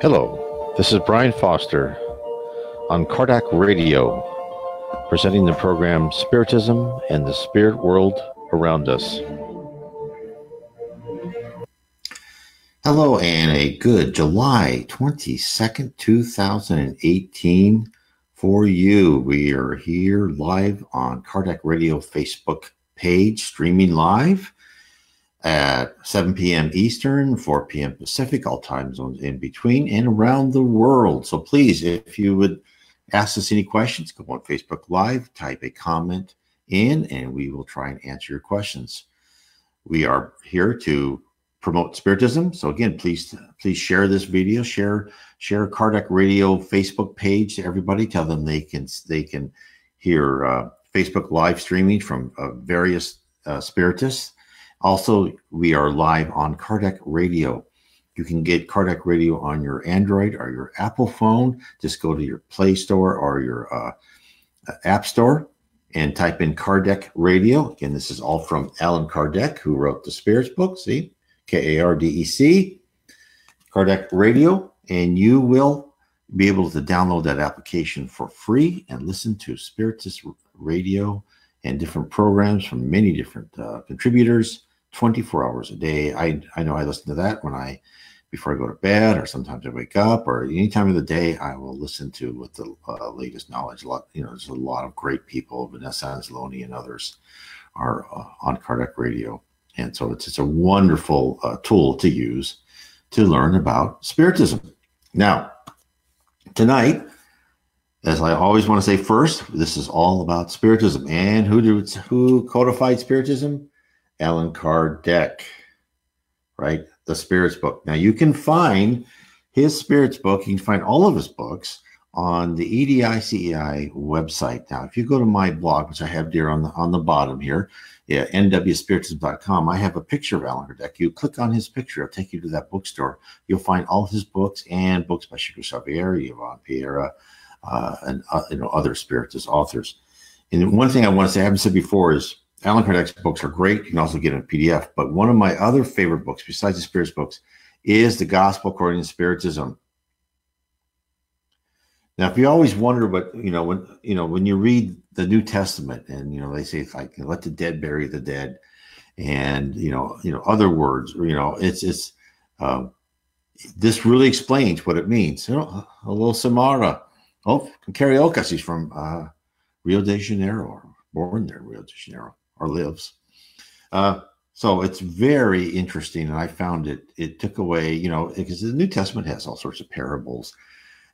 Hello, this is Brian Foster on Kardec Radio, presenting the program Spiritism and the Spirit World Around Us. Hello, and a good July 22nd, 2018 for you. We are here live on Kardec Radio Facebook page, streaming live at 7 p.m. Eastern, 4 p.m. Pacific, all time zones in between, and around the world. So please, if you would ask us any questions, go on Facebook Live, type a comment in, and we will try and answer your questions. We are here to promote Spiritism. So again, please share this video, share Kardec Radio Facebook page to everybody. Tell them they can hear Facebook live streaming from various spiritists. Also, we are live on Kardec Radio. You can get Kardec Radio on your Android or your Apple phone. Just go to your Play Store or your App Store and type in Kardec Radio. Again, this is all from Allan Kardec, who wrote the Spirits book. See, Kardec, Kardec Radio, and you will be able to download that application for free and listen to Spiritist Radio and different programs from many different contributors, 24 hours a day. I know I listen to that before I go to bed, or sometimes I wake up, or any time of the day. I will listen to with the latest knowledge. There's a lot of great people. Vanessa Anzalone and others are on Kardec Radio, and so it's a wonderful tool to use to learn about Spiritism. Now, tonight, as I always want to say first, this is all about Spiritism. And who codified Spiritism? Allan Kardec, right? The Spirits book. Now, you can find his Spirits book. You can find all of his books on the EDICEI website. Now, if you go to my blog, which I have there on the bottom here, nwspiritism.com, I have a picture of Allan Kardec. You click on his picture, it'll take you to that bookstore. You'll find all his books and books by Chico Xavier, Yvonne Pereira, and other Spiritist authors. And one thing I want to say, I haven't said before, is Allan Kardec's books are great. You can also get them in PDF. But one of my other favorite books, besides the Spirits books, is The Gospel According to Spiritism. Now, if you always wonder when you read the New Testament, and they say like, let the dead bury the dead, and other words, it's this really explains what it means. A little Samara. Oh, Carioca, she's from Rio de Janeiro, or born there in Rio de Janeiro, or lives. So it's very interesting, and I found it took away, because the New Testament has all sorts of parables,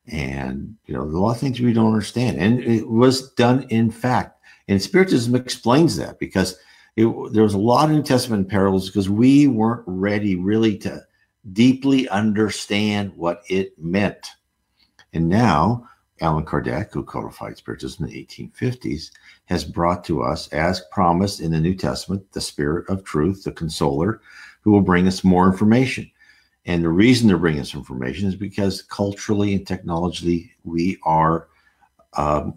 and there's a lot of things we don't understand, and it was done in fact. And Spiritism explains that, because there was a lot of New Testament parables because we weren't ready really to deeply understand what it meant. And now Allan Kardec, who codified Spiritism in the 1850s, has brought to us, as promised in the New Testament, the Spirit of Truth, the Consoler, who will bring us more information. And the reason they're bringing us information is because culturally and technologically, we are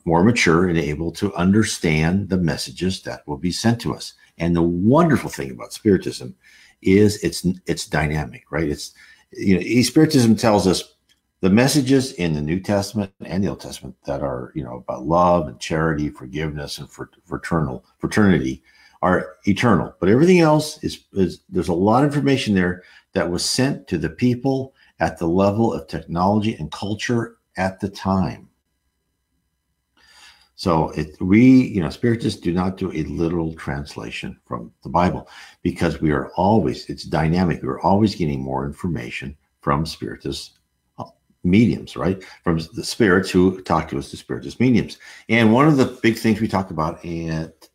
more mature and able to understand the messages that will be sent to us. And the wonderful thing about Spiritism is it's dynamic, right? Spiritism tells us the messages in the New Testament and the Old Testament that are, about love and charity, forgiveness, and fraternity are eternal. But everything else is there's a lot of information there that was sent to the people at the level of technology and culture at the time. So Spiritists do not do a literal translation from the Bible, because it's dynamic. We're always getting more information from Spiritist mediums, right? From the spirits who talk to us, the Spiritist mediums. And one of the big things we talk about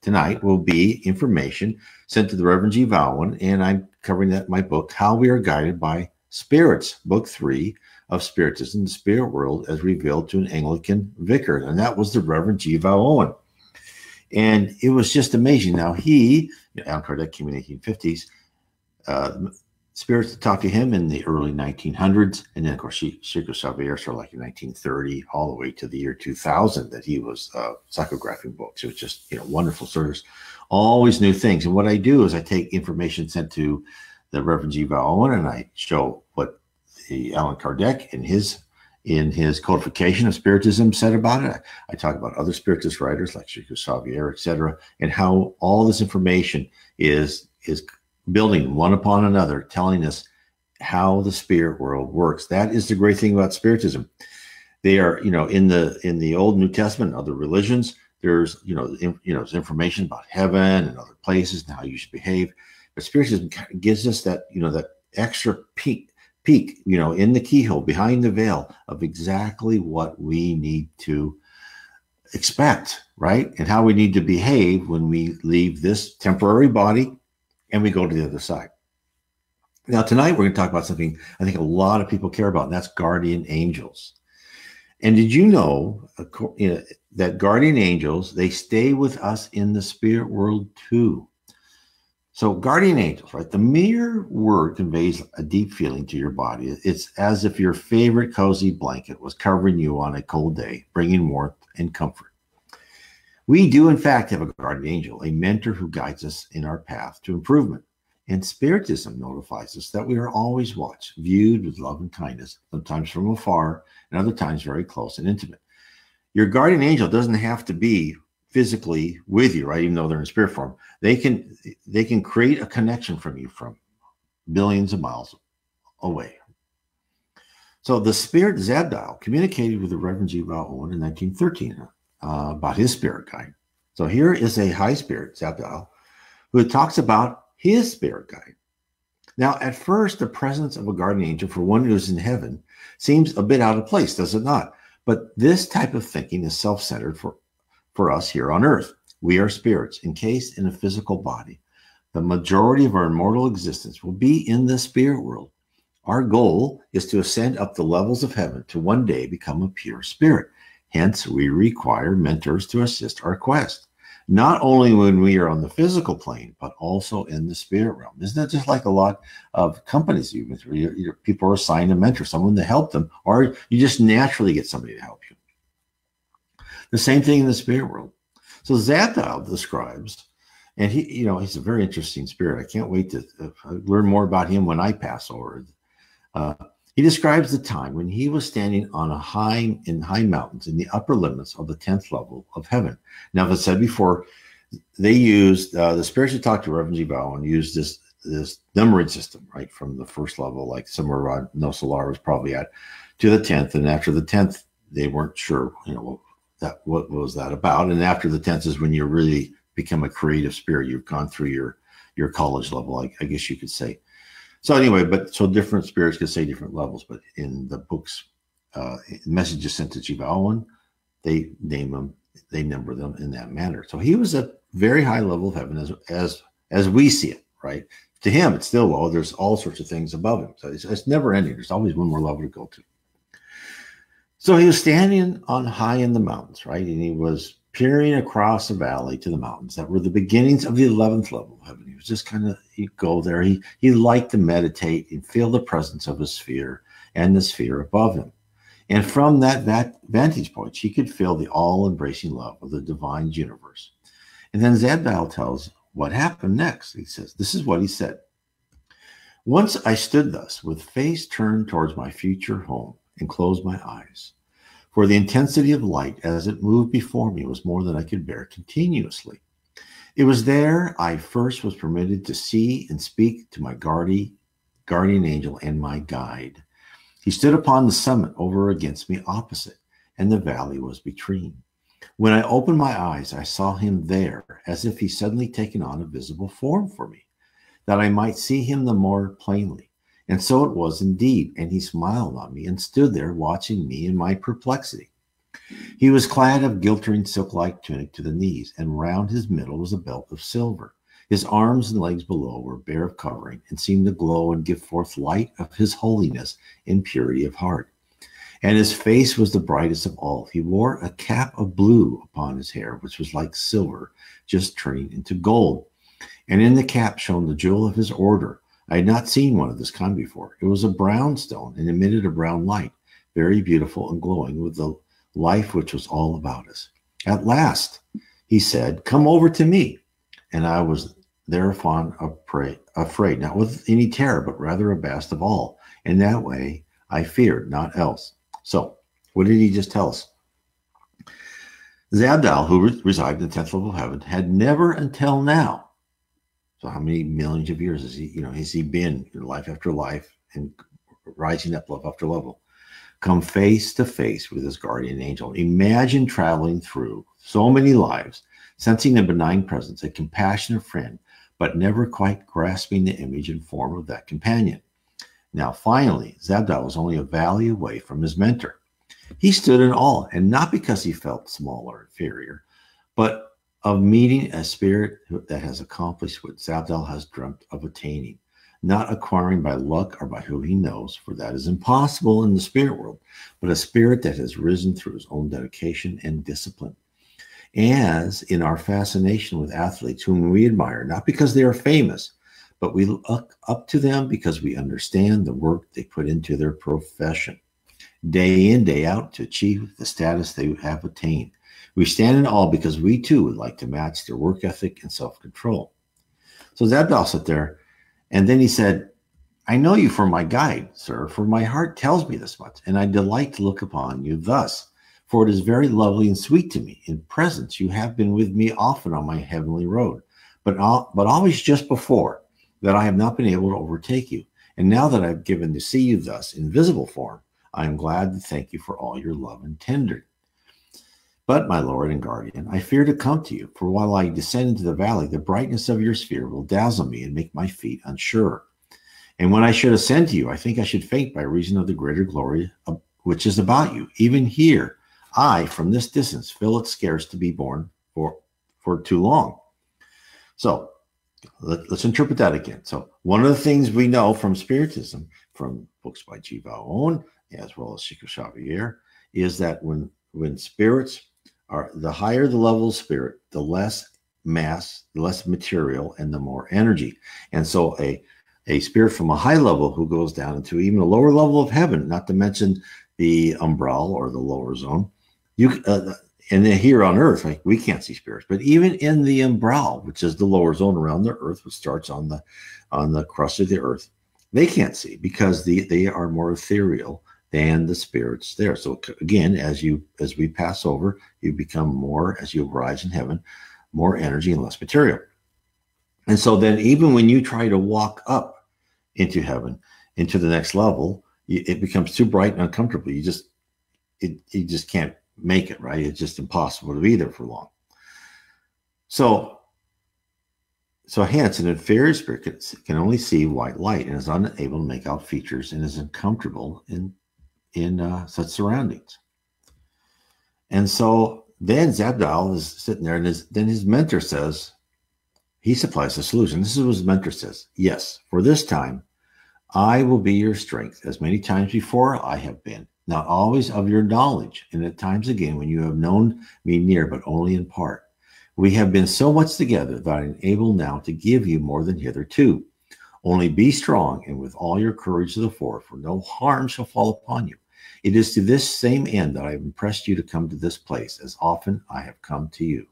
tonight will be information sent to the Reverend G. Vale Owen, and I'm covering that in my book, How We Are Guided by Spirits, Book 3 of Spiritism, the Spirit World as Revealed to an Anglican Vicar. And that was the Reverend G. Vale Owen. And it was just amazing. Now Allan Kardec came in the 1850s. Spirits talked to him in the early 1900s. And then, of course, Chico Xavier started like in 1930, all the way to the year 2000 that he was psychographing books. It was just, wonderful stories, always new things. And what I do is I take information sent to the Reverend G. Vale Owen, and I show what the Allan Kardec in his codification of Spiritism said about it. I talk about other Spiritist writers like Chico Xavier, etc., and how all this information is building one upon another, telling us how the spirit world works. That is the great thing about Spiritism. They are, in the Old New Testament, other religions, there's, there's information about heaven and other places and how you should behave. But Spiritism gives us that, that extra peek, in the keyhole, behind the veil of exactly what we need to expect, right? And how we need to behave when we leave this temporary body and we go to the other side. Now, tonight, we're going to talk about something I think a lot of people care about, and that's guardian angels. And did you know, that guardian angels, they stay with us in the spirit world too? So guardian angels, right? The mere word conveys a deep feeling to your body. It's as if your favorite cozy blanket was covering you on a cold day, bringing warmth and comfort. We do, in fact, have a guardian angel, a mentor who guides us in our path to improvement. And Spiritism notifies us that we are always watched, viewed with love and kindness, sometimes from afar, and other times very close and intimate. Your guardian angel doesn't have to be physically with you, right? Even though they're in spirit form, they can create a connection from you from billions of miles away. So the spirit Zabdiel communicated with the Reverend G. Vale Owen in 1913 about his spirit guide. So here is a high spirit, Zabdiel, who talks about his spirit guide. Now, at first, the presence of a guardian angel for one who is in heaven seems a bit out of place, does it not? But this type of thinking is self-centered for us here on earth. We are spirits encased in a physical body. The majority of our immortal existence will be in the spirit world. Our goal is to ascend up the levels of heaven to one day become a pure spirit. Hence, we require mentors to assist our quest. Not only when we are on the physical plane, but also in the spirit realm. Isn't that just like a lot of companies you've been through? People are assigned a mentor, someone to help them, or you just naturally get somebody to help you. The same thing in the spirit world. So Zabdiel describes, and he's a very interesting spirit. I can't wait to learn more about him when I pass over. He describes the time when he was standing on high mountains in the upper limits of the 10th level of heaven. Now, as I said before, they used the spirits who talked to Reverend G. Vale and used this numbering system, right, from the first level, like somewhere around No Solar was probably at, to the 10th, and after the 10th, they weren't sure, what was that about. And after the 10th is when you really become a creative spirit. You've gone through your college level, I guess you could say. So anyway, so different spirits could say different levels, but in the books, messages sent to G. Vale Owen, they number them in that manner. So he was at very high level of heaven as we see it, right? To him, it's still low. There's all sorts of things above him. So it's never ending. There's always one more level to go to. So he was standing on high in the mountains, right? And he was peering across a valley to the mountains that were the beginnings of the 11th level of heaven. He was just he'd go there. He liked to meditate and feel the presence of his sphere and the sphere above him. And from that vantage point, he could feel the all-embracing love of the divine universe. And then Zabdiel tells what happened next. He says, this is what he said. Once I stood thus, with face turned towards my future home, and closed my eyes. For the intensity of light as it moved before me was more than I could bear continuously. It was there I first was permitted to see and speak to my guardian angel and my guide. He stood upon the summit over against me opposite, and the valley was between. When I opened my eyes, I saw him there, as if he suddenly taken on a visible form for me, that I might see him the more plainly. And so it was indeed, and he smiled on me and stood there watching me in my perplexity. He was clad of glittering silk-like tunic to the knees, and round his middle was a belt of silver. His arms and legs below were bare of covering, and seemed to glow and give forth light of his holiness in purity of heart. And his face was the brightest of all. He wore a cap of blue upon his hair, which was like silver, just turning into gold. And in the cap shone the jewel of his order. I had not seen one of this kind before. It was a brown stone and emitted a brown light, very beautiful and glowing with the life which was all about us. At last, he said, come over to me. And I was thereupon afraid, not with any terror, but rather abashed of all. In that way, I feared, not else. So, what did he just tell us? Zabdal, who resided in the 10th level of heaven, had never until now, so how many millions of years has he been in life after life and rising up level after level, come face to face with his guardian angel. Imagine traveling through so many lives, sensing a benign presence, a compassionate friend, but never quite grasping the image and form of that companion. Now, finally, Zabdal was only a valley away from his mentor. He stood in awe, and not because he felt small or inferior, but of meeting a spirit that has accomplished what Zabdal has dreamt of attaining, not acquiring by luck or by who he knows, for that is impossible in the spirit world, but a spirit that has risen through his own dedication and discipline. As in our fascination with athletes whom we admire, not because they are famous, but we look up to them because we understand the work they put into their profession, day in, day out, to achieve the status they have attained. We stand in awe because we too would like to match their work ethic and self-control. So Zabdal sat there, and then he said, I know you for my guide, sir, for my heart tells me this much, and I delight to look upon you thus. For it is very lovely and sweet to me. In presence, you have been with me often on my heavenly road, but always just before that I have not been able to overtake you. And now that I've given to see you thus in visible form, I am glad to thank you for all your love and tender. But, my Lord and guardian, I fear to come to you, for while I descend into the valley, the brightness of your sphere will dazzle me and make my feet unsure. And when I should ascend to you, I think I should faint by reason of the greater glory which is about you. Even here, I, from this distance, feel it scarce to be borne for too long. So, let's interpret that again. So, one of the things we know from Spiritism, from books by Vale Owen, as well as Chico Xavier, is that when spirits are, the higher the level of spirit, the less mass, the less material, and the more energy. And so a spirit from a high level who goes down into even a lower level of heaven, not to mention the umbral or the lower zone, and then here on earth, like, we can't see spirits, but even in the umbral, which is the lower zone around the earth, which starts on the crust of the earth, they can't see because they are more ethereal than the spirits there. So again, as we pass over, you become more, as you rise in heaven, more energy and less material. And so then even when you try to walk up into heaven, into the next level, it becomes too bright and uncomfortable. You just can't make it, right? It's just impossible to be there for long. So hence, an inferior spirit can only see white light and is unable to make out features and is uncomfortable in such surroundings. And so then Zabdal is sitting there, and then his mentor says, he supplies the solution. This is what his mentor says. Yes, for this time, I will be your strength, as many times before I have been, not always of your knowledge, and at times again when you have known me near, but only in part. We have been so much together that I am able now to give you more than hitherto. Only be strong and with all your courage to the fore, for no harm shall fall upon you. It is to this same end that I have impressed you to come to this place, as often I have come to you.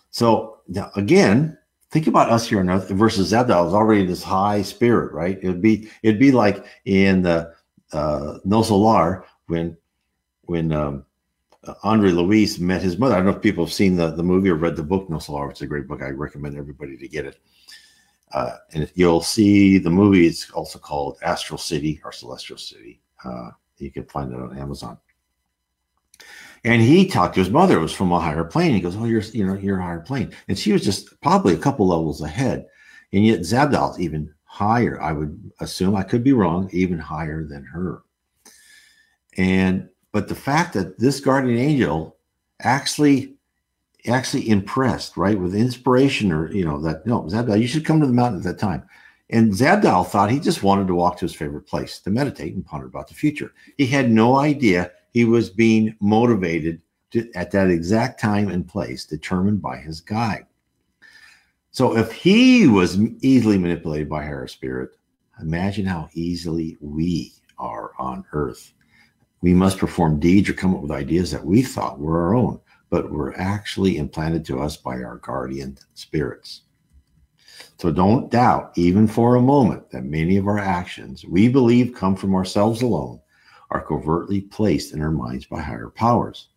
So now again, think about us here on earth versus Zabdal is already this high spirit, right? It'd be like in the No Solar when Andre Luis met his mother. I don't know if people have seen the movie or read the book No Solar. It's a great book. I recommend everybody to get it. And you'll see the movie. It's also called Astral City or Celestial City. You can find it on Amazon. And he talked to his mother. It was from a higher plane. He goes, "Oh, you're a higher plane," and she was just probably a couple levels ahead. And yet Zabdal's even higher. I would assume, I could be wrong, even higher than her. But the fact that this guardian angel actually impressed, right, with inspiration, or that, no, Zabdal, you should come to the mountain at that time. And Zabdal thought he just wanted to walk to his favorite place to meditate and ponder about the future. He had no idea he was being motivated at that exact time and place determined by his guide. So if he was easily manipulated by higher spirit, imagine how easily we are on earth. We must perform deeds or come up with ideas that we thought were our own, but were actually implanted to us by our guardian spirits. So don't doubt, even for a moment, that many of our actions we believe come from ourselves alone are covertly placed in our minds by higher powers.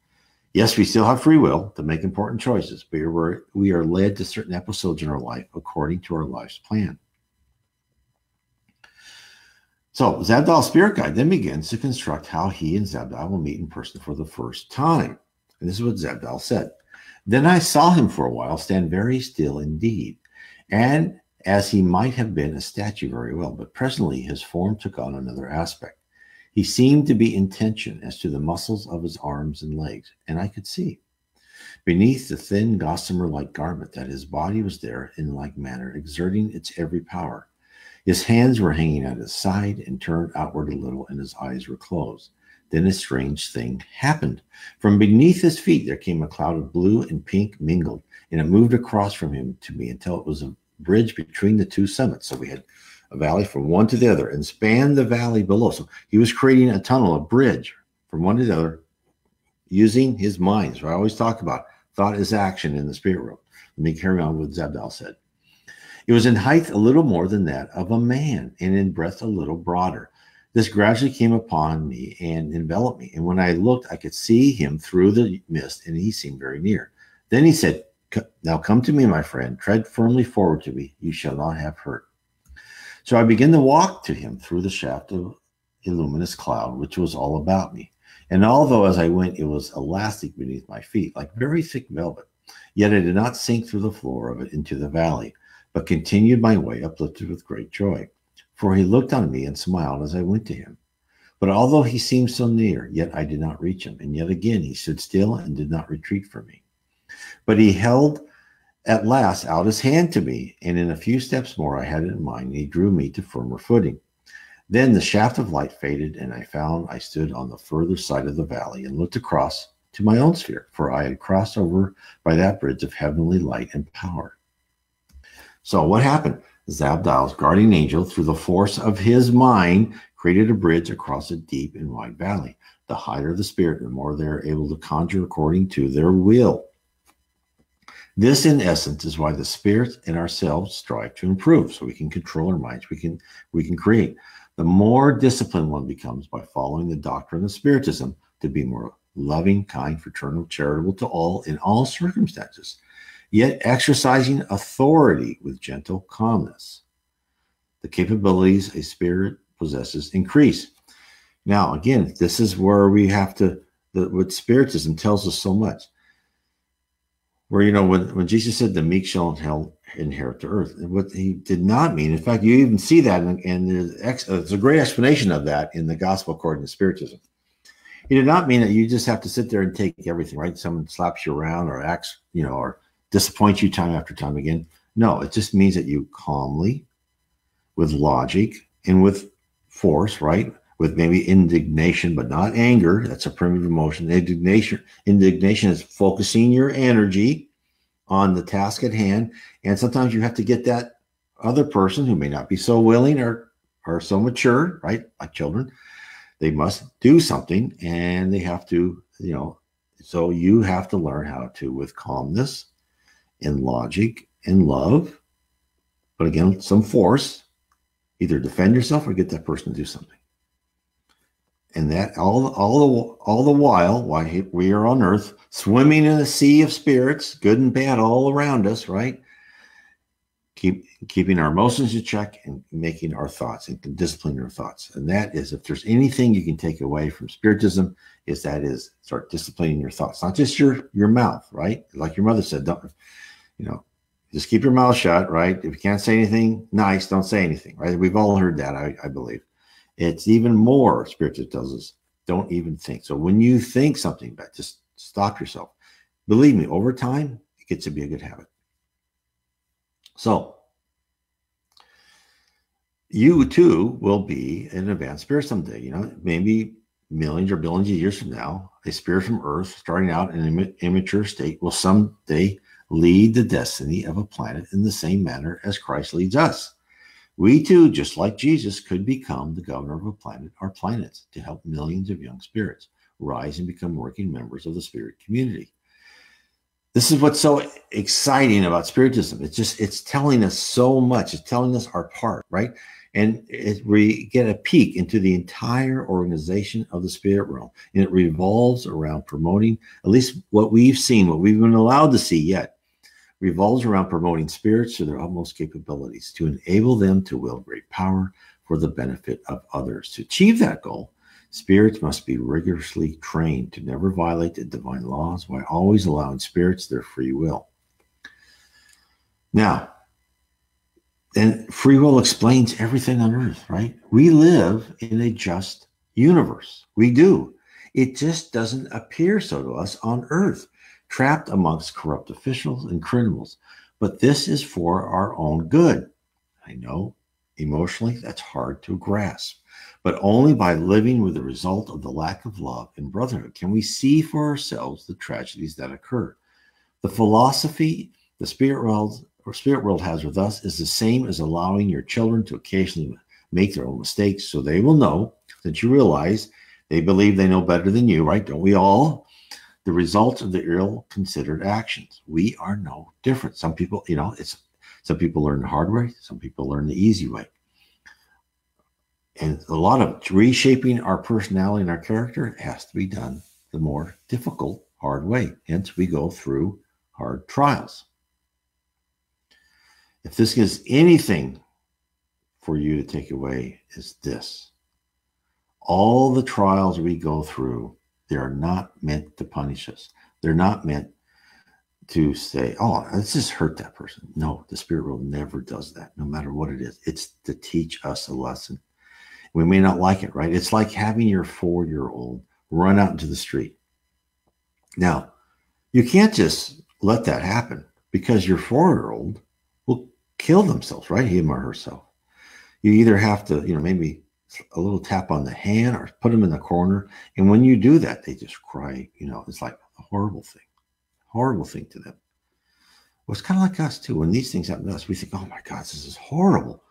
Yes, we still have free will to make important choices, but we are led to certain episodes in our life according to our life's plan. So Zabdal's spirit guide then begins to construct how he and Zabdal will meet in person for the first time. And this is what Zabdal said. Then I saw him for a while stand very still indeed, and as he might have been a statue very well, but presently his form took on another aspect. He seemed to be in tension as to the muscles of his arms and legs, and I could see, beneath the thin gossamer-like garment, that his body was there in like manner, exerting its every power. His hands were hanging at his side and turned outward a little, and his eyes were closed. Then a strange thing happened. From beneath his feet there came a cloud of blue and pink mingled, and it moved across from him to me until it was a bridge between the two summits. So we had a valley from one to the other and spanned the valley below. So he was creating a tunnel, a bridge from one to the other using his mind. So I always talk about thought is action in the spirit world. Let me carry on with what Zabdal said. It was in height a little more than that of a man, and in breadth a little broader. This gradually came upon me and enveloped me. And when I looked, I could see him through the mist, and he seemed very near. Then he said, now come to me, my friend. Tread firmly forward to me. You shall not have hurt. So I began to walk to him through the shaft of a luminous cloud, which was all about me. And although as I went, it was elastic beneath my feet, like very thick velvet, yet I did not sink through the floor of it into the valley, but continued my way uplifted with great joy. For he looked on me and smiled as I went to him. But although he seemed so near, yet I did not reach him. And yet again he stood still and did not retreat from me. But he held at last out his hand to me, and in a few steps more I had it in mind, and he drew me to firmer footing. Then the shaft of light faded, and I found I stood on the further side of the valley and looked across to my own sphere, for I had crossed over by that bridge of heavenly light and power. So what happened? Zabdal's guardian angel, through the force of his mind, created a bridge across a deep and wide valley. The higher the spirit, the more they're able to conjure according to their will. This, in essence, is why the spirit and ourselves strive to improve, so we can control our minds. We can create. The more disciplined one becomes by following the doctrine of Spiritism to be more loving, kind, fraternal, charitable to all in all circumstances, yet exercising authority with gentle calmness. The capabilities a spirit possesses increase. Now, again, this is where we have to, what Spiritism tells us so much. Where, when Jesus said the meek shall inherit the earth, what he did not mean, in fact, you even see that, and there's a great explanation of that in the Gospel according to Spiritism. He did not mean that you just have to sit there and take everything, right? Someone slaps you around or acts, or disappoints you time after time again. No, it just means that you calmly, with logic and with force, right? With maybe indignation, but not anger. That's a primitive emotion. Indignation is focusing your energy on the task at hand. And sometimes you have to get that other person who may not be so willing or so mature, right? Like children, they must do something, and they have to, so you have to learn how to, with calmness and logic and love, but again, some force, either defend yourself or get that person to do something. And that all the while we are on earth, swimming in a sea of spirits, good and bad, all around us, right? Keeping our emotions in check and making our thoughts and disciplining our thoughts. And that is, if there's anything you can take away from Spiritism, is start disciplining your thoughts, not just your mouth, right? Like your mother said, don't, just keep your mouth shut, right? If you can't say anything nice, don't say anything, right? We've all heard that, I believe. It's even more, Spiritism tells us, don't even think. So when you think something bad, just stop yourself. Believe me, over time, it gets to be a good habit. So you too will be an advanced spirit someday, maybe millions or billions of years from now. A spirit from Earth, starting out in an immature state, will someday lead the destiny of a planet in the same manner as Christ leads us. We too, just like Jesus, could become the governor of a planet or planets to help millions of young spirits rise and become working members of the spirit community. This is what's so exciting about Spiritism. It's telling us so much. It's telling us our part, right? And we get a peek into the entire organization of the spirit realm. And it revolves around promoting, at least what we've seen, what we've been allowed to see yet, revolves around promoting spirits to their utmost capabilities, to enable them to wield great power for the benefit of others. To achieve that goal, spirits must be rigorously trained to never violate the divine laws while always allowing spirits their free will. Now, and free will explains everything on earth, right? We live in a just universe. We do. It just doesn't appear so to us on earth, trapped amongst corrupt officials and criminals. But this is for our own good. I know emotionally that's hard to grasp, but only by living with the result of the lack of love and brotherhood can we see for ourselves the tragedies that occur. The philosophy the spirit world has with us is the same as allowing your children to occasionally make their own mistakes so they will know that you realize they believe they know better than you, right? Don't we all? The results of the ill-considered actions. We are no different. Some people, some people learn the hard way. Some people learn the easy way. And a lot of reshaping our personality and our character has to be done the more difficult, hard way. Hence, we go through hard trials. If this gives anything for you to take away, is this. All the trials we go through, they are not meant to punish us. They're not meant to say, oh, let's just hurt that person. No, the spirit world never does that, no matter what it is. It's to teach us a lesson. We may not like it, right? It's like having your 4-year-old run out into the street. Now, you can't just let that happen because your 4-year-old will kill themselves, right? Him or herself. You either have to, maybe a little tap on the hand or put them in the corner. And when you do that, they just cry. It's like a horrible thing to them. Well, it's kind of like us too. When these things happen to us, we think, oh my God, this is horrible.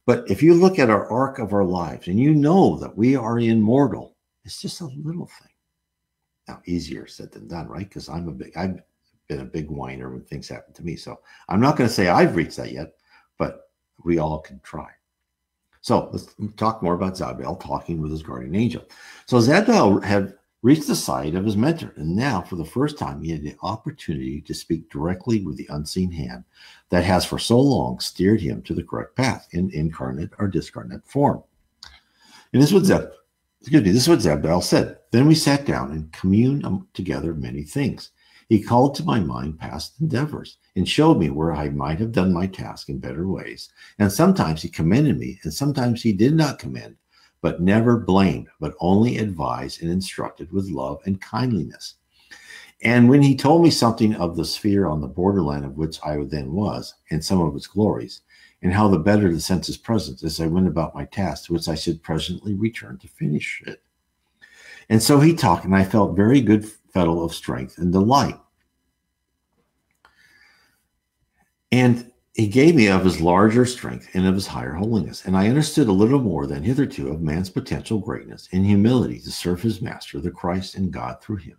But if you look at our arc of our lives and you know that we are immortal, it's just a little thing. Now, easier said than done, right? Because I've been a big whiner when things happen to me. So I'm not going to say I've reached that yet, but we all can try. So let's talk more about Zabel talking with his guardian angel. So Zabel had reached the side of his mentor, and now for the first time he had the opportunity to speak directly with the unseen hand that has for so long steered him to the correct path in incarnate or discarnate form. And this is what Zabel said. Then we sat down and communed together many things. He called to my mind past endeavors and showed me where I might have done my task in better ways. And sometimes he commended me, and sometimes he did not commend, but never blamed, but only advised and instructed with love and kindliness. And when he told me something of the sphere on the borderland of which I then was, and some of its glories, and how the better to sense his presence as I went about my task, to which I should presently return to finish it. And so he talked, and I felt very good fellow of strength and delight. And he gave me of his larger strength and of his higher holiness. And I understood a little more than hitherto of man's potential greatness and humility to serve his master, the Christ and God through him.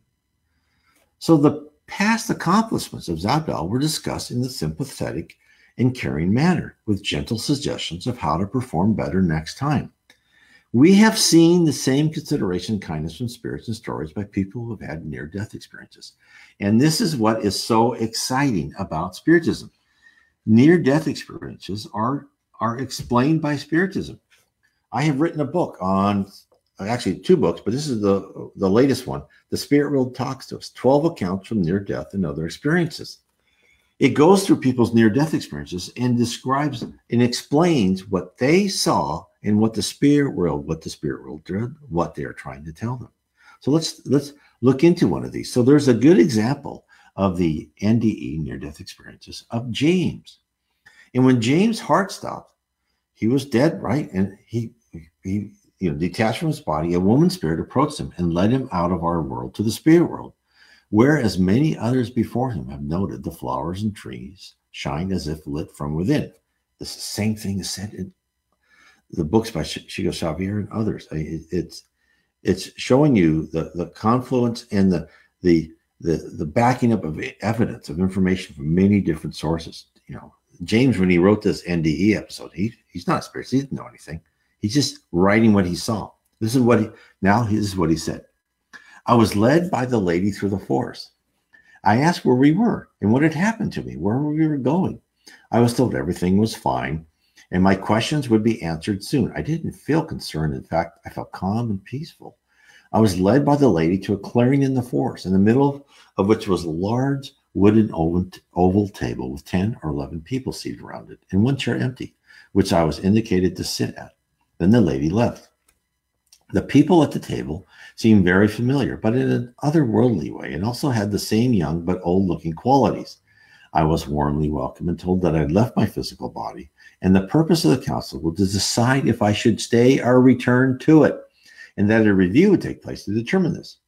So the past accomplishments of Zabel were discussed in the sympathetic and caring manner, with gentle suggestions of how to perform better next time. We have seen the same consideration and kindness from spirits and stories by people who have had near-death experiences. And this is what is so exciting about Spiritism. Near-death experiences are explained by Spiritism. I have written a book on, actually 2 books, but this is the latest one. The Spirit World Talks to Us, 12 accounts from near-death and other experiences. It goes through people's near-death experiences and describes and explains what they saw and what the spirit world did, what they are trying to tell them. So let's look into one of these. So there's a good example of the NDE, near-death experiences, of James. And when James' heart stopped, he was dead, right? And he detached from his body. A woman's spirit approached him and led him out of our world to the spirit world, whereas many others before him have noted the flowers and trees shine as if lit from within. This is the same thing is said in the books by Chico Xavier and others. It's showing you the confluence and the the backing up of evidence, of information from many different sources. James, when he wrote this NDE episode, he's not a spirit. He didn't know anything. He's just writing what he saw. This is what he said. I was led by the lady through the forest. I asked where we were and what had happened to me, where we were going. I was told everything was fine and my questions would be answered soon. I didn't feel concerned. In fact, I felt calm and peaceful. I was led by the lady to a clearing in the forest, in the middle of which was a large wooden oval table with 10 or 11 people seated around it and one chair empty, which I was indicated to sit at. Then the lady left. The people at the table seemed very familiar, but in an otherworldly way, and also had the same young but old-looking qualities. I was warmly welcomed and told that I had left my physical body, and the purpose of the council was to decide if I should stay or return to it, and that a review would take place to determine this.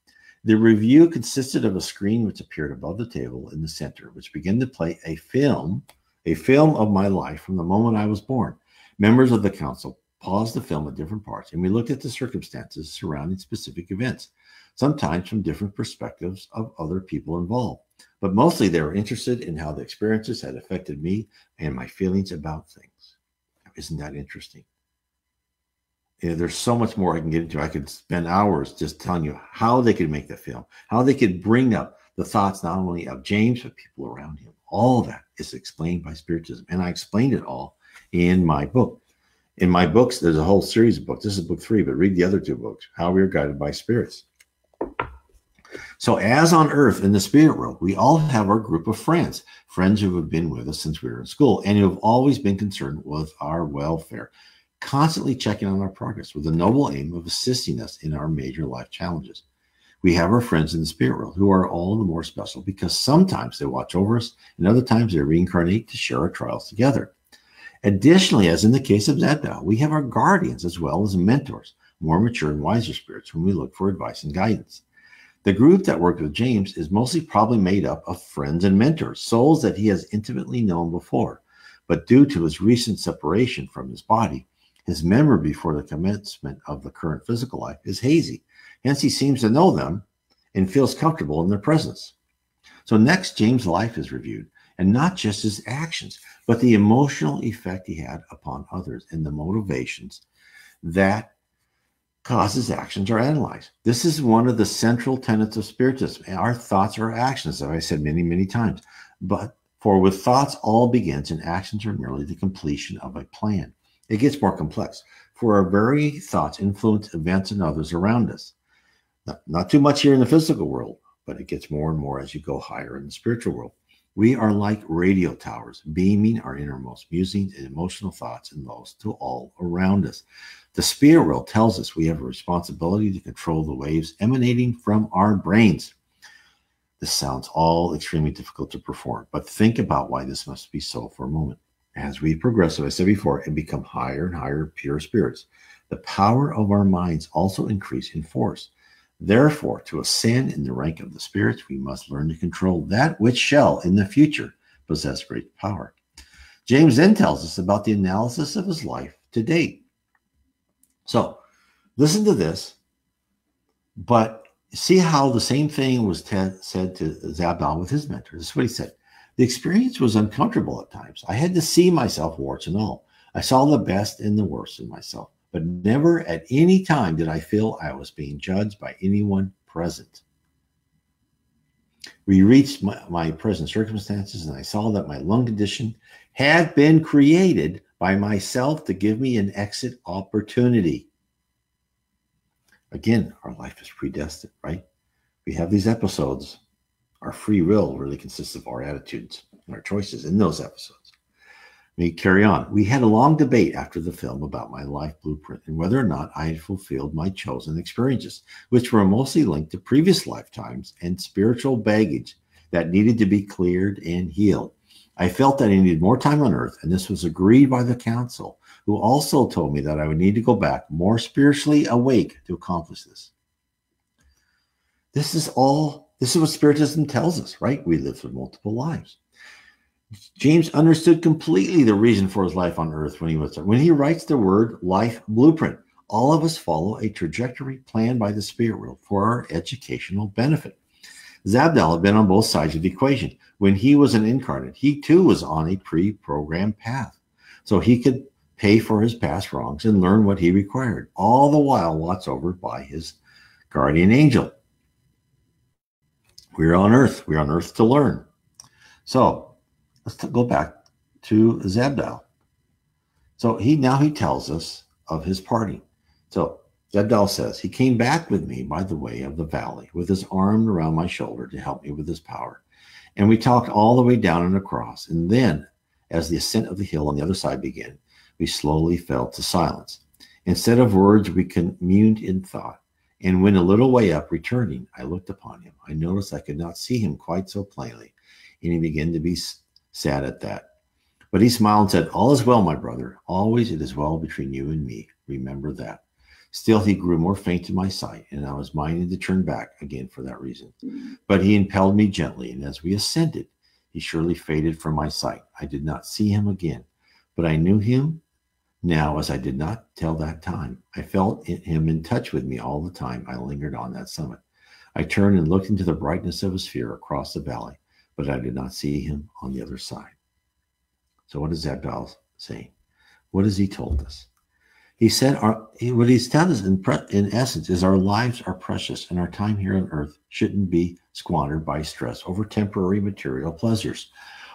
The review consisted of a screen which appeared above the table in the center, which began to play a film of my life from the moment I was born. Members of the council paused the film at different parts, and we looked at the circumstances surrounding specific events, sometimes from different perspectives of other people involved. But mostly they were interested in how the experiences had affected me and my feelings about things. Isn't that interesting? There's so much more I can get into. I could spend hours just telling you how they could make the film, how they could bring up the thoughts not only of James, but people around him. All that is explained by Spiritism. And I explained it all in my book. In my books, there's a whole series of books. This is book 3, but read the other 2 books, How We Are Guided by Spirits. So as on earth, in the spirit world, we all have our group of friends who have been with us since we were in school and who have always been concerned with our welfare, constantly checking on our progress with the noble aim of assisting us in our major life challenges. We have our friends in the spirit world who are all the more special because sometimes they watch over us and other times they reincarnate to share our trials together. Additionally, as in the case of Zadbel, we have our guardians as well as mentors, more mature and wiser spirits whom we look for advice and guidance. The group that worked with James is mostly probably made up of friends and mentors, souls that he has intimately known before. But due to his recent separation from his body, his memory before the commencement of the current physical life is hazy. Hence, he seems to know them and feels comfortable in their presence. So next, James' life is reviewed, and not just his actions, but the emotional effect he had upon others and the motivations that cause his actions are analyzed. This is one of the central tenets of Spiritism. Our thoughts are actions, as I said many, many times. But for with thoughts all begins, and actions are merely the completion of a plan. It gets more complex, for our very thoughts influence events and others around us. Not too much here in the physical world, but it gets more and more as you go higher in the spiritual world. We are like radio towers, beaming our innermost musings and emotional thoughts and those to all around us. The spirit world tells us we have a responsibility to control the waves emanating from our brains. This sounds all extremely difficult to perform, but think about why this must be so for a moment. As we progress, as I said before, and become higher and higher pure spirits, the power of our minds also increase in force. Therefore, to ascend in the rank of the spirits, we must learn to control that which shall in the future possess great power. James then tells us about the analysis of his life to date. So, listen to this, but see how the same thing was said to Zabal with his mentor. This is what he said. The experience was uncomfortable at times. I had to see myself, warts and all. I saw the best and the worst in myself, but never at any time did I feel I was being judged by anyone present. We reached my present circumstances, and I saw that my lung condition had been created by myself to give me an exit opportunity. Again, our life is predestined, right? We have these episodes. Our free will really consists of our attitudes and our choices in those episodes. We carry on. We had a long debate after the film about my life blueprint and whether or not I had fulfilled my chosen experiences, which were mostly linked to previous lifetimes and spiritual baggage that needed to be cleared and healed. I felt that I needed more time on earth, and this was agreed by the council, who also told me that I would need to go back more spiritually awake to accomplish this. This is what Spiritism tells us, right? We live through multiple lives. James understood completely the reason for his life on earth when he writes the word life blueprint. All of us follow a trajectory planned by the spirit world for our educational benefit. Zabdal had been on both sides of the equation. When he was an incarnate, he too was on a pre-programmed path. So he could pay for his past wrongs and learn what he required, all the while watched over by his guardian angel. We're on Earth. We're on Earth to learn. So let's go back to Zabdal. So he tells us of his parting. So Zabdal says, he came back with me by the way of the valley with his arm around my shoulder to help me with his power. And we talked all the way down and across. And then as the ascent of the hill on the other side began, we slowly fell to silence. Instead of words, we communed in thought. And when a little way up, returning, I looked upon him. I noticed I could not see him quite so plainly, and he began to be sad at that. But he smiled and said, all is well, my brother. Always it is well between you and me. Remember that. Still, he grew more faint in my sight, and I was minded to turn back again for that reason. But he impelled me gently, and as we ascended, he surely faded from my sight. I did not see him again, but I knew him now as I did not till that time. I felt him in touch with me all the time I lingered on that summit. I turned and looked into the brightness of his sphere across the valley, but I did not see him on the other side. So what is Zabdal saying? What has he told us? He said, what he's telling us in essence is our lives are precious and our time here on earth shouldn't be squandered by stress over temporary material pleasures.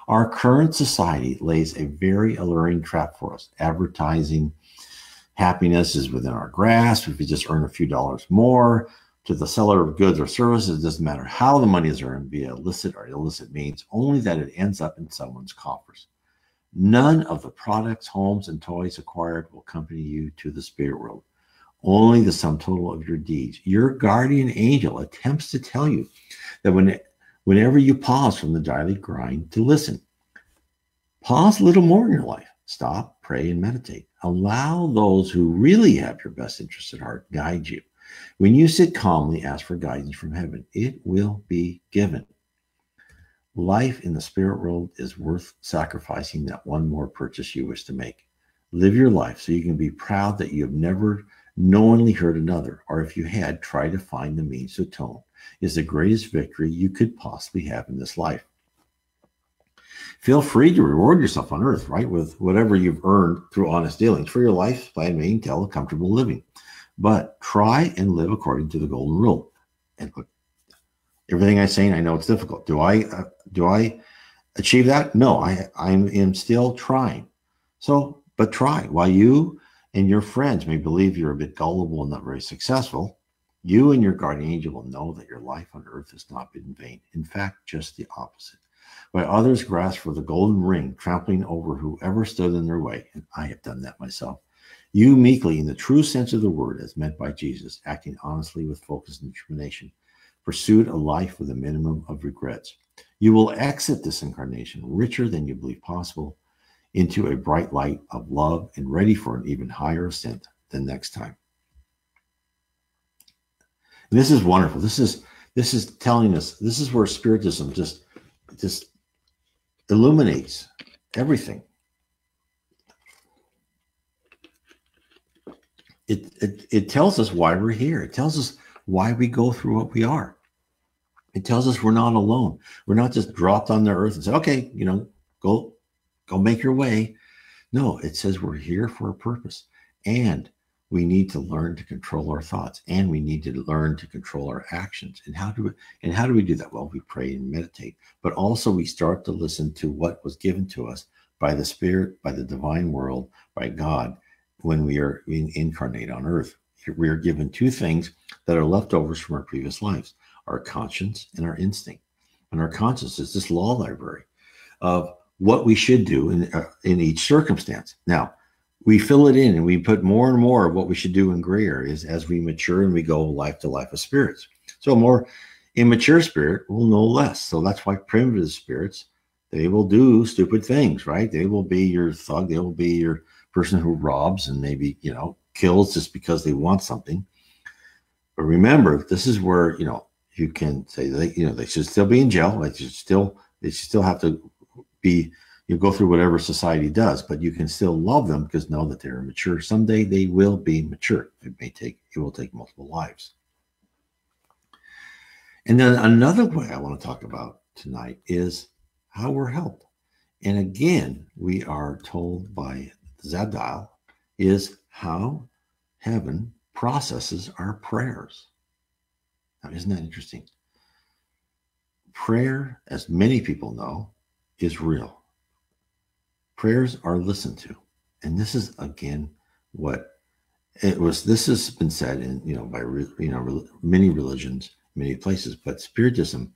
Our current society lays a very alluring trap for us. Advertising happiness is within our grasp. If you just earn a few dollars more to the seller of goods or services, it doesn't matter how the money is earned via illicit or illicit means, only that it ends up in someone's coffers. None of the products, homes, and toys acquired will accompany you to the spirit world. Only the sum total of your deeds. Your guardian angel attempts to tell you that whenever you pause from the daily grind to listen, pause a little more in your life. Stop, pray, and meditate. Allow those who really have your best interests at heart guide you. When you sit calmly, ask for guidance from heaven. It will be given. Life in the spirit world is worth sacrificing that one more purchase you wish to make. Live your life so you can be proud that you have never knowingly hurt another, or if you had, try to find the means to atone. Is the greatest victory you could possibly have in this life. Feel free to reward yourself on earth, right, with whatever you've earned through honest dealings for your life by maintain a comfortable living. But try and live according to the golden rule. And look, everything I'm saying, I know it's difficult. Do I achieve that? No, I am still trying. So, but try. While you and your friends may believe you're a bit gullible and not very successful, you and your guardian angel will know that your life on earth has not been in vain. In fact, just the opposite. While others grasp for the golden ring, trampling over whoever stood in their way, and I have done that myself, you meekly, in the true sense of the word as meant by Jesus, acting honestly with focus and determination, pursued a life with a minimum of regrets. You will exit this incarnation richer than you believe possible into a bright light of love and ready for an even higher ascent than next time. And this is wonderful. This is telling us, this is where Spiritism just illuminates everything. It tells us why we're here. It tells us why we go through what we are. It tells us we're not alone. We're not just dropped on the earth and say, okay, go make your way. No, it says we're here for a purpose. And we need to learn to control our thoughts, and we need to learn to control our actions. And how do we do that? Well, we pray and meditate, but also we start to listen to what was given to us by the Spirit, by the divine world, by God, when we incarnate on earth. We are given two things that are leftovers from our previous lives: our conscience and our instinct. And our conscience is this law library of what we should do in each circumstance. Now, we fill it in and we put more and more of what we should do in gray areas as we mature and we go life to life of spirits. So a more immature spirit will know less. So that's why primitive spirits, they will do stupid things, right? They will be your thug. They will be your person who robs and maybe, kills just because they want something. But remember, this is where, you can say they should still be in jail. They should still have to be, go through whatever society does, but you can still love them because know that they're mature. Someday they will be mature. It will take multiple lives. And then another way I want to talk about tonight is how we're helped. And again, we are told by Zadal is how heaven processes our prayers. Now, isn't that interesting? Prayer, as many people know, is real. Prayers are listened to. And this is, again, what it was. This has been said in, by, many religions, many places, but Spiritism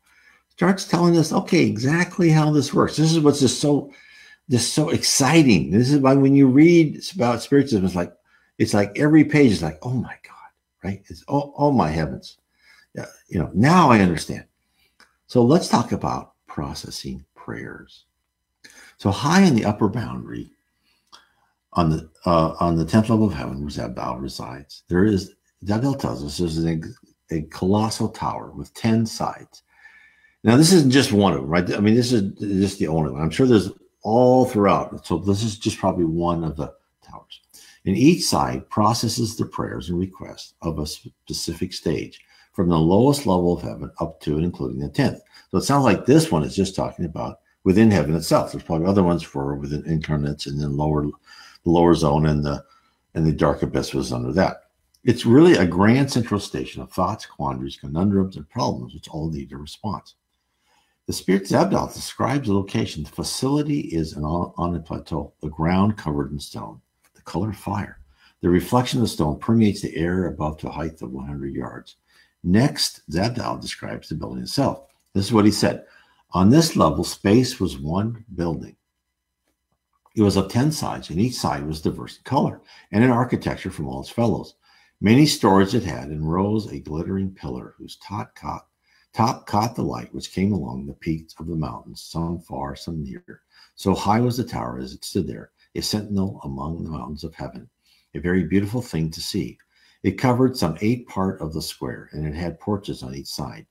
starts telling us, okay, exactly how this works. This is what's just so exciting. This is why when you read about Spiritism, it's like every page is like, oh my God, right? It's oh my heavens. Yeah, now I understand. So let's talk about processing prayers. So high in the upper boundary, on the 10th level of heaven, where Zabdal resides, Zabdal tells us there's a colossal tower with 10 sides. Now, this isn't just one of them, right? I mean, this is just the only one. I'm sure there's all throughout. So this is just probably one of the towers. And each side processes the prayers and requests of a specific stage from the lowest level of heaven up to and including the 10th. So it sounds like this one is just talking about within heaven itself. There's probably other ones for within incarnates and then lower zone and the dark abyss was under that. It's really a grand central station of thoughts, quandaries, conundrums, and problems which all need a response. The Spirit Zabdal describes the location. The facility is on a plateau, the ground covered in stone, the color fire. The reflection of the stone permeates the air above to a height of 100 yards. Next, Zabdal describes the building itself. This is what he said. On this level, space was one building. It was of 10 sides, and each side was diverse in color and in architecture from all its fellows. Many stories it had, and rose a glittering pillar whose top caught the light which came along the peaks of the mountains, some far, some near. So high was the tower as it stood there, a sentinel among the mountains of heaven, a very beautiful thing to see. It covered some 8 part of the square, and it had porches on each side.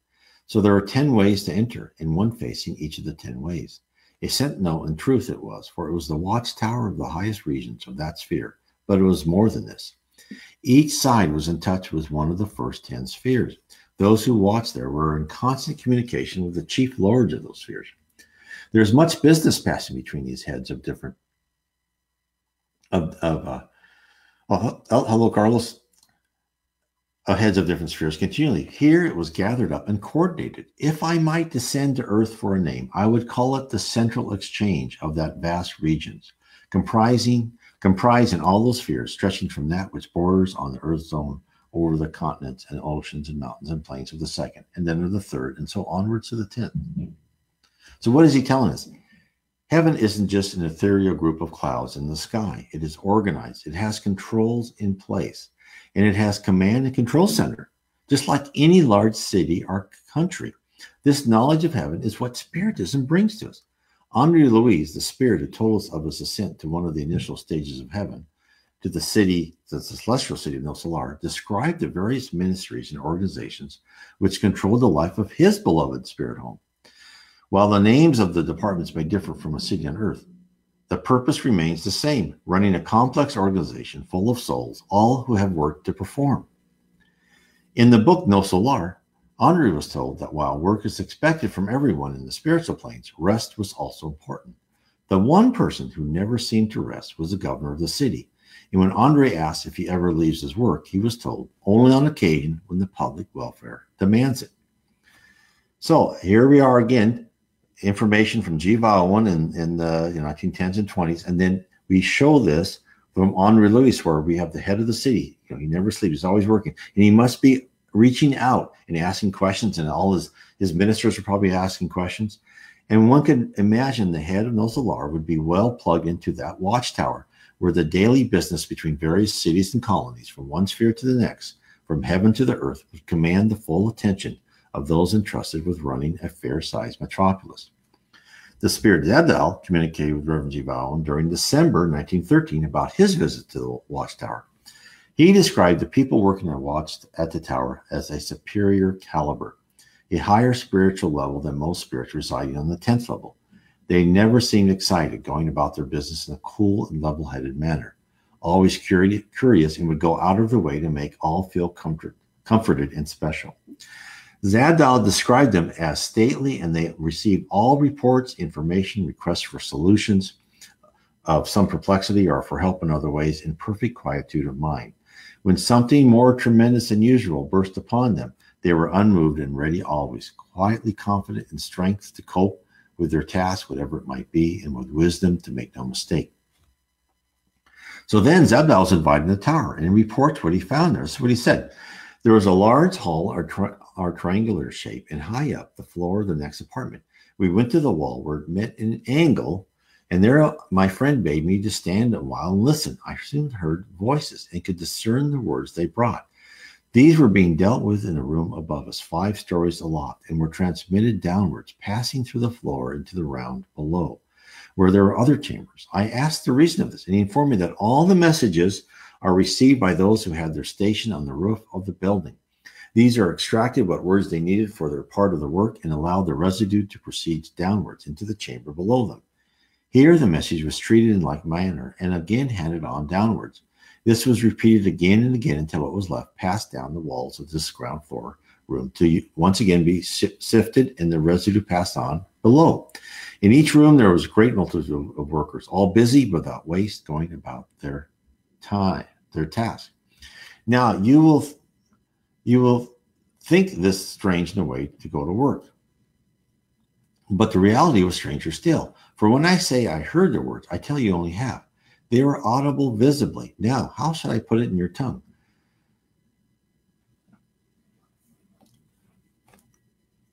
So there were 10 ways to enter, and one facing each of the 10 ways. A sentinel in truth it was, for it was the watchtower of the highest regions of that sphere, but it was more than this. Each side was in touch with one of the first 10 spheres. Those who watched there were in constant communication with the chief lords of those spheres. There is much business passing between these heads of different. Hello, Carlos. Heads of different spheres continually. Here it was gathered up and coordinated. If I might descend to earth for a name, I would call it the central exchange of that vast regions, comprised in all those spheres, stretching from that which borders on the earth zone over the continents and oceans and mountains and plains of the second, and then of the third, and so onwards to the 10th. So what is he telling us? Heaven isn't just an ethereal group of clouds in the sky. It is organized. It has controls in place, and it has command and control center, just like any large city or country. This knowledge of heaven is what Spiritism brings to us. Henri Louis, the spirit who told us of his ascent to one of the initial stages of heaven, to the celestial city of No Solar, described the various ministries and organizations which control the life of his beloved spirit home. While the names of the departments may differ from a city on earth, the purpose remains the same, running a complex organization full of souls, all who have work to perform. In the book No Solar, Henri was told that while work is expected from everyone in the spiritual planes, rest was also important. The one person who never seemed to rest was the governor of the city. And when Henri asked if he ever leaves his work, he was told only on occasion when the public welfare demands it. So here we are again, information from Vale Owen in the 1910s and 20s. And then we show this from Henri Louis, where we have the head of the city. He never sleeps. He's always working. And he must be reaching out and asking questions. And all his ministers are probably asking questions. And one could imagine the head of No Solar would be well plugged into that watchtower, where the daily business between various cities and colonies, from one sphere to the next, from heaven to the earth, would command the full attention of those entrusted with running a fair-sized metropolis. The Spirit Zabdal communicated with Reverend Vale Owen during December 1913 about his visit to the watchtower. He described the people working at the tower as a superior caliber, a higher spiritual level than most spirits residing on the 10th level. They never seemed excited, going about their business in a cool and level-headed manner, always curious, and would go out of their way to make all feel comforted and special. Zadal described them as stately, and they received all reports, information, requests for solutions of some perplexity or for help in other ways in perfect quietude of mind. When something more tremendous than usual burst upon them, they were unmoved and ready always, quietly confident in strength to cope with their task, whatever it might be, and with wisdom to make no mistake. So then Zadal was invited in the tower, and he reports what he found there. So what he said, there was a large hall or triangular shape, and high up the floor of the next apartment. We went to the wall where it met in an angle, and there my friend bade me to stand a while and listen. I soon heard voices and could discern the words they brought. These were being dealt with in a room above us, 5 stories aloft, and were transmitted downwards, passing through the floor into the round below, where there were other chambers. I asked the reason of this, and he informed me that all the messages are received by those who had their station on the roof of the building. These are extracted what words they needed for their part of the work and allowed the residue to proceed downwards into the chamber below them. Here the message was treated in like manner and again handed on downwards. This was repeated again and again until what was left passed down the walls of this ground floor room to once again be sifted and the residue passed on below. In each room there was a great multitude of workers, all busy without waste, going about their task. Now you will think this strange in a way to go to work. But the reality was stranger still. For when I say I heard the words, I tell you only half. They were audible visibly. Now, how should I put it in your tongue?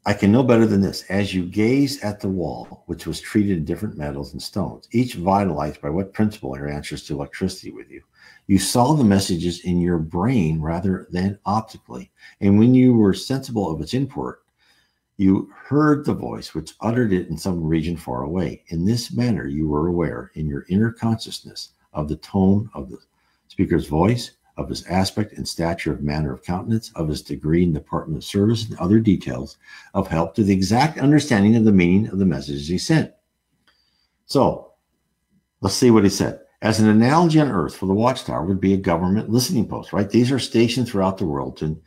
I can know better than this. As you gaze at the wall, which was treated in different metals and stones, each vitalized by what principle are answers to electricity with you, you saw the messages in your brain rather than optically. And when you were sensible of its import, you heard the voice which uttered it in some region far away. In this manner, you were aware in your inner consciousness of the tone of the speaker's voice, of his aspect and stature of manner of countenance, of his degree and department of service, and other details of help to the exact understanding of the meaning of the messages he sent. So, let's see what he said. As an analogy on Earth for the watchtower would be a government listening post, right? These are stationed throughout the world to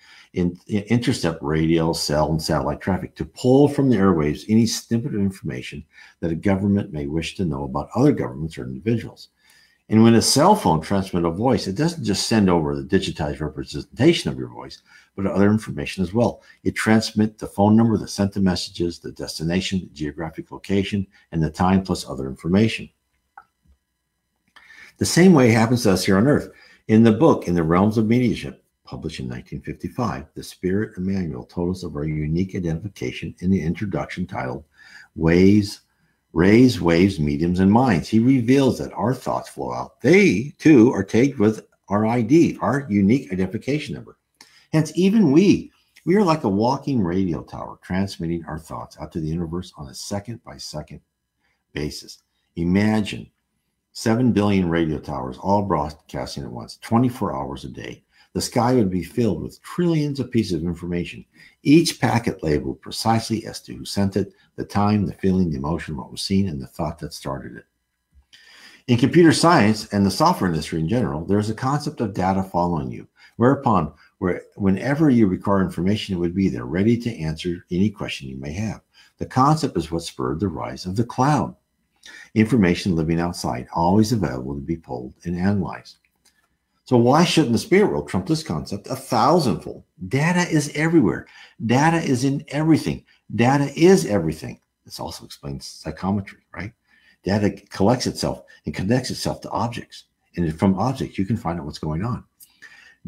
intercept radio, cell, and satellite traffic, to pull from the airwaves any snippet of information that a government may wish to know about other governments or individuals. And when a cell phone transmits a voice, it doesn't just send over the digitized representation of your voice, but other information as well. It transmits the phone number that sent the messages, the destination, the geographic location, and the time, plus other information. The same way happens to us here on Earth. In the book, In the Realms of Mediumship, published in 1955, the Spirit Emmanuel told us of our unique identification in the introduction titled Rays, Waves, Mediums, and Minds. He reveals that our thoughts flow out. They, too, are tagged with our ID, our unique identification number. Hence, even we are like a walking radio tower, transmitting our thoughts out to the universe on a second-by-second basis. Imagine 7 billion radio towers all broadcasting at once, 24 hours a day. The sky would be filled with trillions of pieces of information, each packet labeled precisely as to who sent it, the time, the feeling, the emotion, what was seen, and the thought that started it. In computer science and the software industry in general, there is a concept of data following you, whenever you require information, it would be there, ready to answer any question you may have. The concept is what spurred the rise of the cloud. Information living outside, always available to be pulled and analyzed. So why shouldn't the spirit world trump this concept 1,000-fold? Data is everywhere. Data is in everything. Data is everything. This also explains psychometry, right? Data collects itself and connects itself to objects. And from objects, you can find out what's going on.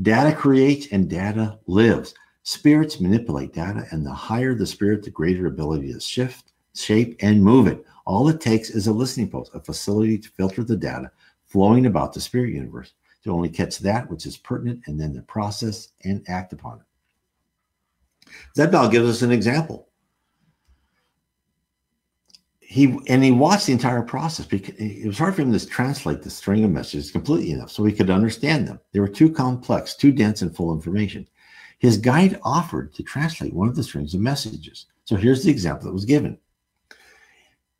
Data creates and data lives. Spirits manipulate data, and the higher the spirit, the greater ability to shift, shape, and move it. All it takes is a listening post, a facility to filter the data flowing about the spirit universe, to only catch that which is pertinent and then to process and act upon it. Zadal gives us an example. He watched the entire process because it was hard for him to translate the string of messages completely enough so he could understand them. They were too complex, too dense, and full information. His guide offered to translate one of the strings of messages. So here's the example that was given.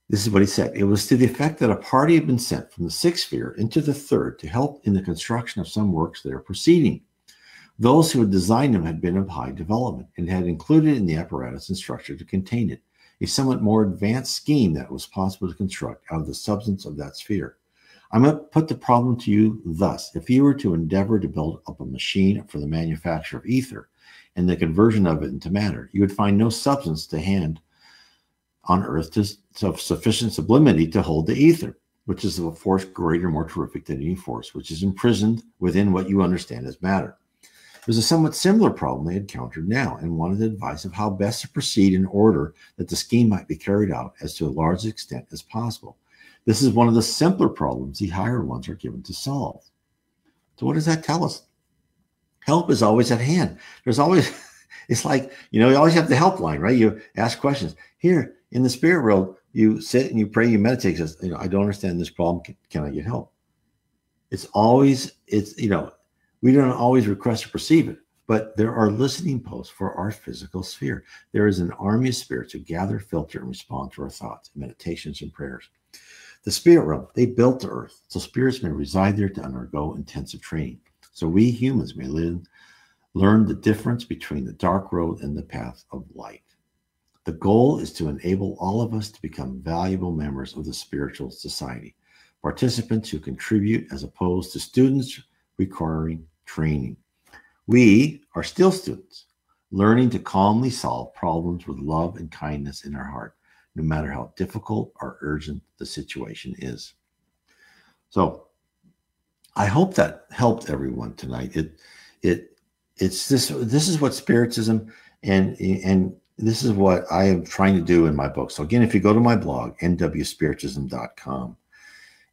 This is what he said. It was to the effect that a party had been sent from the 6th sphere into the 3rd to help in the construction of some works that are proceeding. Those who had designed them had been of high development and had included in the apparatus and structure to contain it a somewhat more advanced scheme that was possible to construct out of the substance of that sphere. I'm going to put the problem to you thus. If you were to endeavor to build up a machine for the manufacture of ether and the conversion of it into matter, you would find no substance to hand on Earth of sufficient sublimity to hold the ether, which is of a force greater, more terrific than any force, which is imprisoned within what you understand as matter. It was a somewhat similar problem they encountered now and wanted advice of how best to proceed in order that the scheme might be carried out as to a large extent as possible. This is one of the simpler problems the higher ones are given to solve. So what does that tell us? Help is always at hand. There's always, it's like, you always have the helpline, right? You ask questions. Here in the spirit world, you sit and you pray, you meditate, says, I don't understand this problem. Can I get help? It's always, we don't always request to perceive it, but there are listening posts for our physical sphere. There is an army of spirits who gather, filter, and respond to our thoughts, meditations, and prayers. The spirit realm, they built the earth, so spirits may reside there to undergo intensive training. So we humans may learn the difference between the dark road and the path of light. The goal is to enable all of us to become valuable members of the spiritual society, participants who contribute as opposed to students requiring training. We are still students, learning to calmly solve problems with love and kindness in our heart, no matter how difficult or urgent the situation is. So I hope that helped everyone tonight. This is what Spiritism and this is what I am trying to do in my book. So again, if you go to my blog, nwspiritism.com,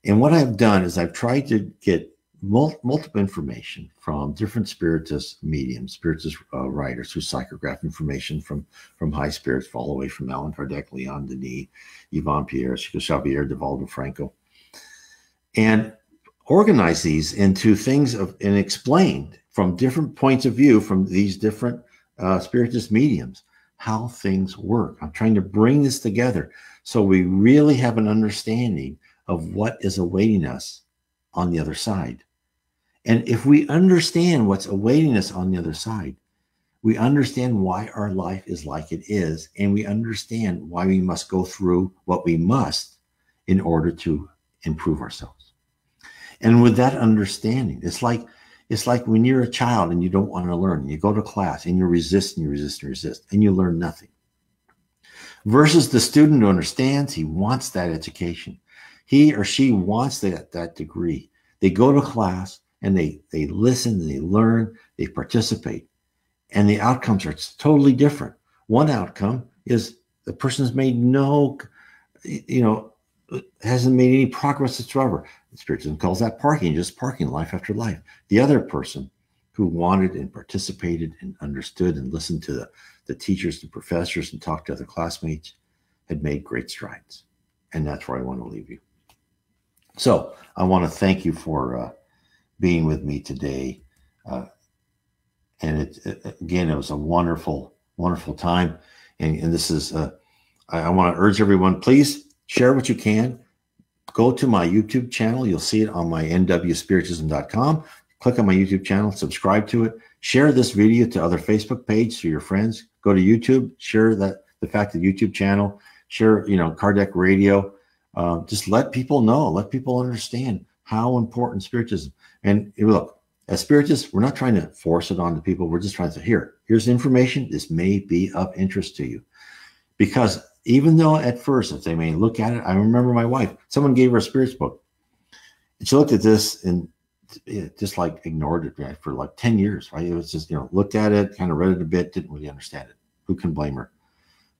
and what I've done is I've tried to get multiple information from different spiritist mediums, spiritist writers who psychograph information from high spirits all the way from Allan Kardec, Leon Denis, Yvonne Pierre, Chico Xavier, Divaldo Franco, and organize these into things and explain from different points of view from these different spiritist mediums how things work. I'm trying to bring this together so we really have an understanding of what is awaiting us on the other side. And if we understand what's awaiting us on the other side, we understand why our life is like it is, and we understand why we must go through what we must in order to improve ourselves. And with that understanding, it's like when you're a child and you don't want to learn, and you go to class and you resist and you resist and resist, and you learn nothing. Versus the student who understands, he wants that education. He or she wants that degree. They go to class and they listen, and they learn, they participate, and the outcomes are totally different. One outcome is the person's made hasn't made any progress whatsoever. Spiritism calls that parking, just parking life after life. The other person who wanted and participated and understood and listened to the teachers and professors and talked to other classmates had made great strides. And that's where I want to leave you. So I want to thank you for being with me today. And it was a wonderful, wonderful time. And this is, I want to urge everyone, please share what you can. Go to my YouTube channel. You'll see it on my nwspiritism.com. Click on my YouTube channel, subscribe to it. Share this video to other Facebook pages, to your friends. Go to YouTube, share the fact that YouTube channel, share, Kardec Radio. Just let people know, let people understand how important Spiritism. And look, as Spiritists, we're not trying to force it on to people. We're just trying to say, here's information. This may be of interest to you. Because even though at first, if they may look at it, I remember my wife, someone gave her a spirits book. And she looked at this and just like ignored it, right, for like 10 years, right? It was just, looked at it, kind of read it a bit, didn't really understand it. Who can blame her?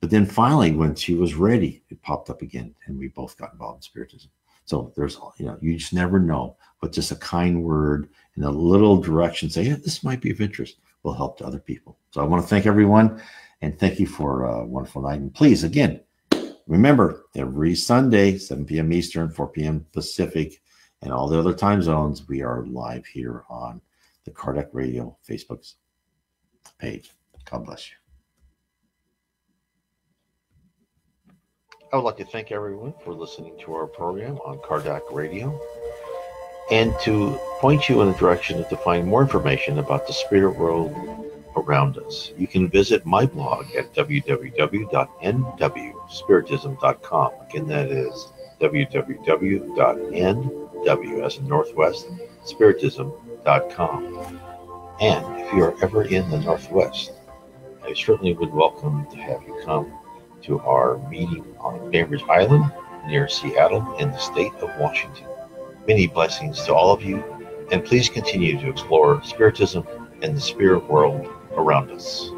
But then finally, when she was ready, it popped up again, and we both got involved in Spiritism. So there's, you just never know, but just a kind word and a little direction, say, this might be of interest, will help to other people. So I want to thank everyone, and thank you for a wonderful night. And please, again, remember, every Sunday, 7 p.m. Eastern, 4 p.m. Pacific, and all the other time zones, we are live here on the Kardec Radio Facebook page. God bless you. I would like to thank everyone for listening to our program on Kardec Radio. and to point you in a direction to find more information about the spirit world around us. You can visit my blog at www.nwspiritism.com. Again, that is www.nw as in Northwest Spiritism.com. And if you are ever in the Northwest, I certainly would welcome to have you come to our meeting on Bainbridge Island near Seattle in the state of Washington. Many blessings to all of you, and please continue to explore Spiritism and the spirit world around us.